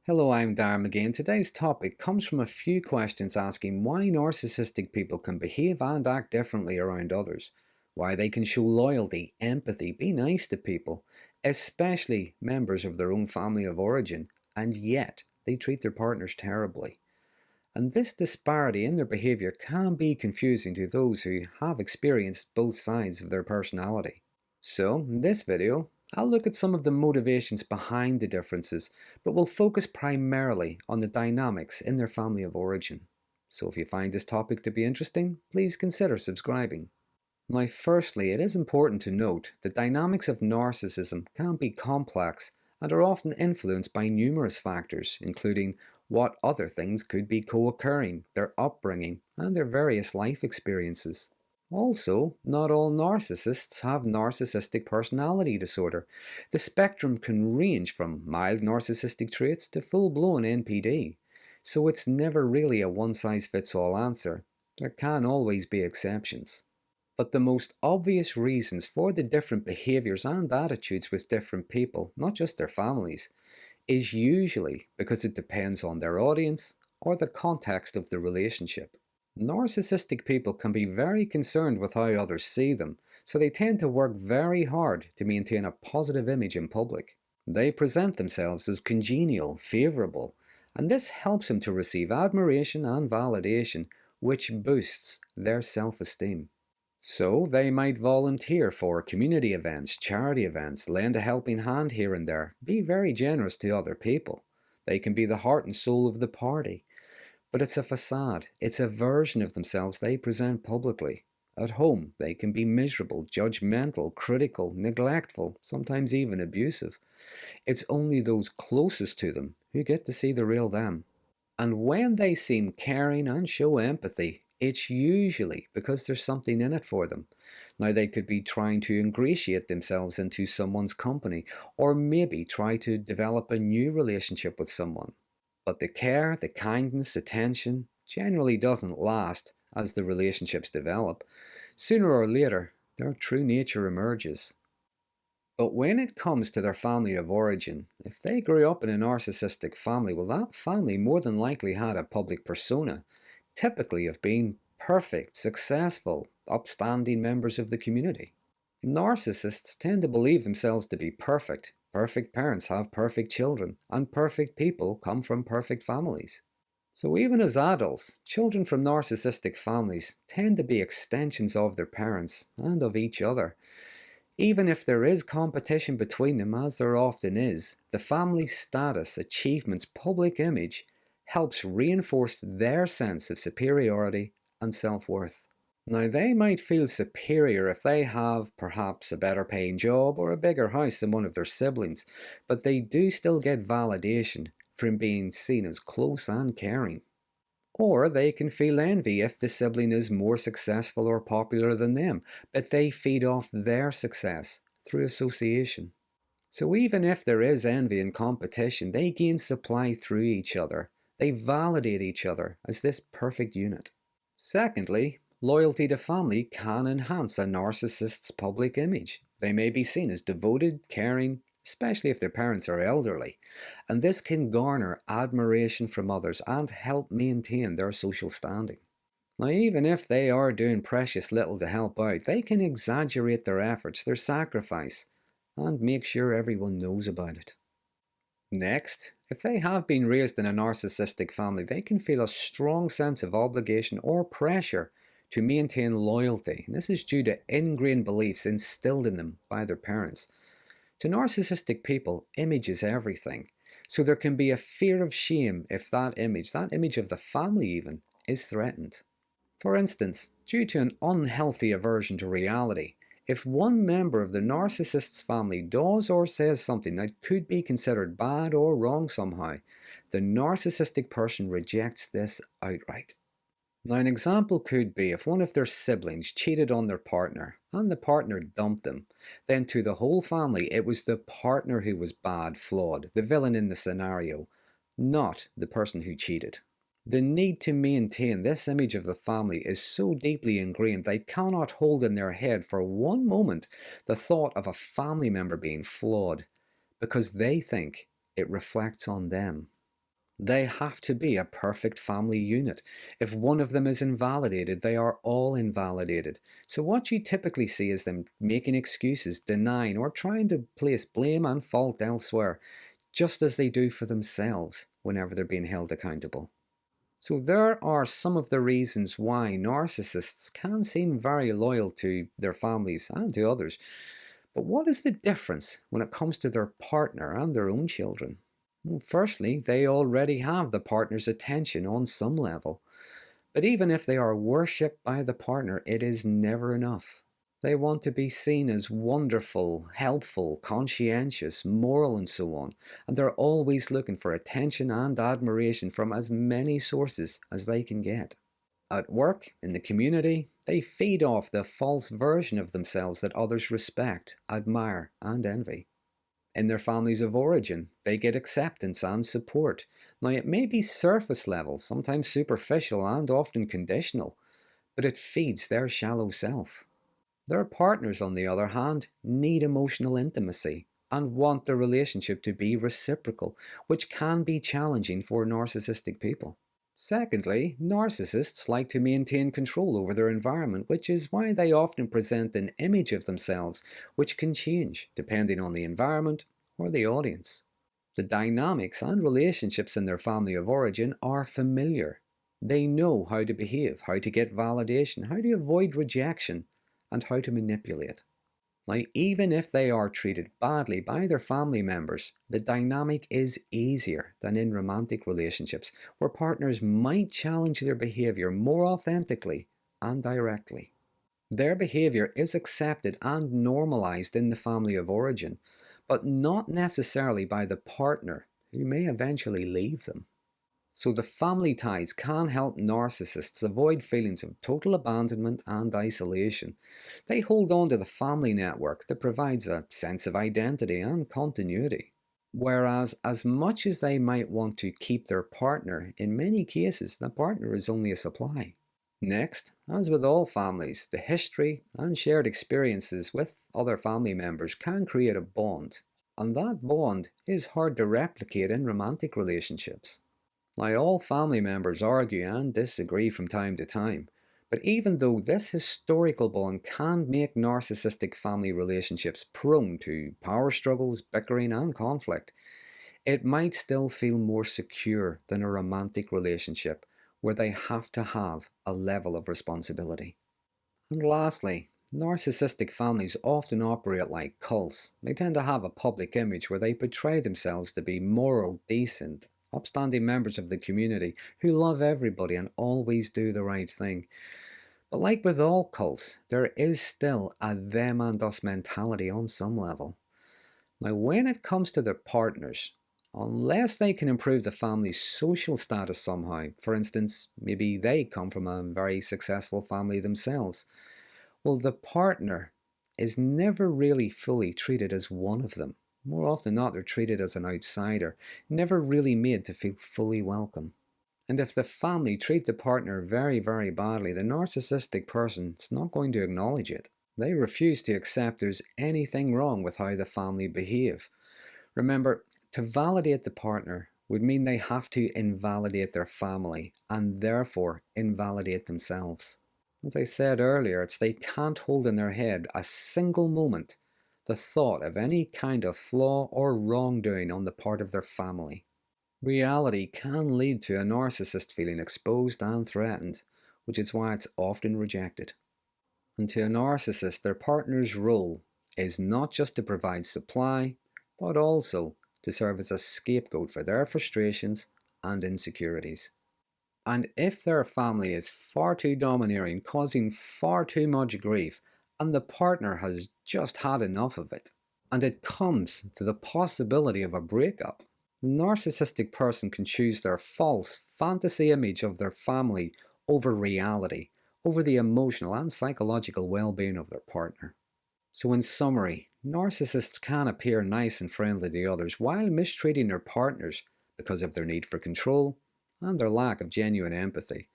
Hello, I'm Darm again. Today's topic comes from a few questions asking why narcissistic people can behave and act differently around others, why they can show loyalty, empathy, be nice to people, especially members of their own family of origin, and yet they treat their partners terribly. And this disparity in their behaviour can be confusing to those who have experienced both sides of their personality. So, in this video, I'll look at some of the motivations behind the differences, but we'll focus primarily on the dynamics in their family of origin. So if you find this topic to be interesting, please consider subscribing. Now, firstly, it is important to note that dynamics of narcissism can be complex and are often influenced by numerous factors, including what other things could be co-occurring, their upbringing, and their various life experiences. Also, not all narcissists have narcissistic personality disorder. The spectrum can range from mild narcissistic traits to full-blown NPD, so it's never really a one-size-fits-all answer. There can always be exceptions. But the most obvious reasons for the different behaviours and attitudes with different people, not just their families, is usually because it depends on their audience or the context of the relationship. Narcissistic people can be very concerned with how others see them, so they tend to work very hard to maintain a positive image in public. They present themselves as congenial, favourable, and this helps them to receive admiration and validation, which boosts their self-esteem. So they might volunteer for community events, charity events, lend a helping hand here and there, be very generous to other people. They can be the heart and soul of the party. But it's a facade, it's a version of themselves they present publicly. At home, they can be miserable, judgmental, critical, neglectful, sometimes even abusive. It's only those closest to them who get to see the real them. And when they seem caring and show empathy, it's usually because there's something in it for them. Now, they could be trying to ingratiate themselves into someone's company, or maybe try to develop a new relationship with someone. But the care, the kindness, attention generally doesn't last as the relationships develop. Sooner or later, their true nature emerges. But when it comes to their family of origin, if they grew up in a narcissistic family, well, that family more than likely had a public persona, typically of being perfect, successful, upstanding members of the community. Narcissists tend to believe themselves to be perfect. Perfect parents have perfect children, and perfect people come from perfect families. So even as adults, children from narcissistic families tend to be extensions of their parents and of each other. Even if there is competition between them, as there often is, the family status, achievements, public image helps reinforce their sense of superiority and self-worth. Now, they might feel superior if they have perhaps a better paying job or a bigger house than one of their siblings, but they do still get validation from being seen as close and caring. Or they can feel envy if the sibling is more successful or popular than them, but they feed off their success through association. So even if there is envy and competition, they gain supply through each other. They validate each other as this perfect unit. Secondly, loyalty to family can enhance a narcissist's public image. They may be seen as devoted, caring, especially if their parents are elderly, and this can garner admiration from others and help maintain their social standing. Now, even if they are doing precious little to help out, they can exaggerate their efforts, their sacrifice, and make sure everyone knows about it. Next, if they have been raised in a narcissistic family, they can feel a strong sense of obligation or pressure to maintain loyalty. And this is due to ingrained beliefs instilled in them by their parents. To narcissistic people, image is everything. So there can be a fear of shame if that image of the family even, is threatened. For instance, due to an unhealthy aversion to reality, if one member of the narcissist's family does or says something that could be considered bad or wrong somehow, the narcissistic person rejects this outright. Now, an example could be if one of their siblings cheated on their partner and the partner dumped them, then to the whole family it was the partner who was bad, flawed, the villain in the scenario, not the person who cheated. The need to maintain this image of the family is so deeply ingrained they cannot hold in their head for one moment the thought of a family member being flawed, because they think it reflects on them. They have to be a perfect family unit. If one of them is invalidated, they are all invalidated. So what you typically see is them making excuses, denying, or trying to place blame and fault elsewhere, just as they do for themselves whenever they're being held accountable. So there are some of the reasons why narcissists can seem very loyal to their families and to others. But what is the difference when it comes to their partner and their own children? Well, firstly, they already have the partner's attention on some level. But even if they are worshipped by the partner, it is never enough. They want to be seen as wonderful, helpful, conscientious, moral, and so on, and they're always looking for attention and admiration from as many sources as they can get. At work, in the community, they feed off the false version of themselves that others respect, admire, and envy. In their families of origin, they get acceptance and support. Now, it may be surface level, sometimes superficial, and often conditional, but it feeds their shallow self. Their partners, on the other hand, need emotional intimacy and want the relationship to be reciprocal, which can be challenging for narcissistic people. Secondly, narcissists like to maintain control over their environment, which is why they often present an image of themselves which can change depending on the environment or the audience. The dynamics and relationships in their family of origin are familiar. They know how to behave, how to get validation, how to avoid rejection, and how to manipulate. Now, even if they are treated badly by their family members, the dynamic is easier than in romantic relationships, where partners might challenge their behaviour more authentically and directly. Their behaviour is accepted and normalised in the family of origin, but not necessarily by the partner, who may eventually leave them. So the family ties can help narcissists avoid feelings of total abandonment and isolation. They hold on to the family network that provides a sense of identity and continuity. Whereas, as much as they might want to keep their partner, in many cases the partner is only a supply. Next, as with all families, the history and shared experiences with other family members can create a bond, and that bond is hard to replicate in romantic relationships. Now, all family members argue and disagree from time to time, but even though this historical bond can make narcissistic family relationships prone to power struggles, bickering, and conflict, it might still feel more secure than a romantic relationship where they have to have a level of responsibility. And lastly, narcissistic families often operate like cults. They tend to have a public image where they portray themselves to be moral, decent, upstanding members of the community who love everybody and always do the right thing. But like with all cults, there is still a them and us mentality on some level. Now, when it comes to their partners, unless they can improve the family's social status somehow, for instance, maybe they come from a very successful family themselves, well, the partner is never really fully treated as one of them. More often than not, they're treated as an outsider, never really made to feel fully welcome. And if the family treat the partner very, very badly, the narcissistic person is not going to acknowledge it. They refuse to accept there's anything wrong with how the family behave. Remember, to validate the partner would mean they have to invalidate their family and therefore invalidate themselves. As I said earlier, they can't hold in their head a single moment the thought of any kind of flaw or wrongdoing on the part of their family. Reality can lead to a narcissist feeling exposed and threatened, which is why it's often rejected. And to a narcissist, their partner's role is not just to provide supply, but also to serve as a scapegoat for their frustrations and insecurities. And if their family is far too domineering, causing far too much grief, and the partner has just had enough of it, and it comes to the possibility of a breakup, the narcissistic person can choose their false fantasy image of their family over reality, over the emotional and psychological well-being of their partner. So in summary, narcissists can appear nice and friendly to others while mistreating their partners because of their need for control and their lack of genuine empathy.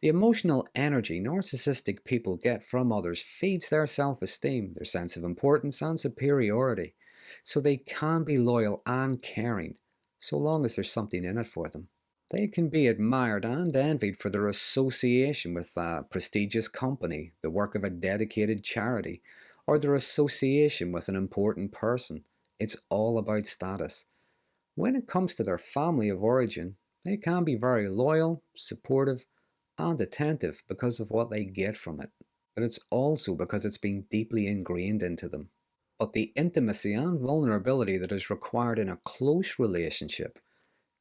The emotional energy narcissistic people get from others feeds their self-esteem, their sense of importance and superiority, so they can be loyal and caring, so long as there's something in it for them. They can be admired and envied for their association with a prestigious company, the work of a dedicated charity, or their association with an important person. It's all about status. When it comes to their family of origin, they can be very loyal, supportive, and attentive because of what they get from it. But it's also because it's been deeply ingrained into them. But the intimacy and vulnerability that is required in a close relationship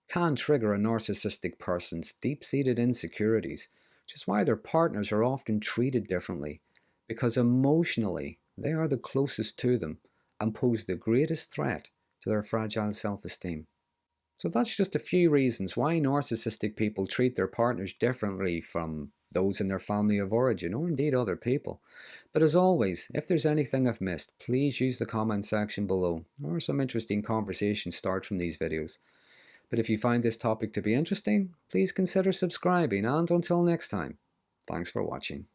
can trigger a narcissistic person's deep-seated insecurities, which is why their partners are often treated differently, because emotionally they are the closest to them and pose the greatest threat to their fragile self-esteem. So that's just a few reasons why narcissistic people treat their partners differently from those in their family of origin, or indeed other people. But as always, if there's anything I've missed, please use the comment section below, or some interesting conversation start from these videos. But if you find this topic to be interesting, please consider subscribing, and until next time, thanks for watching.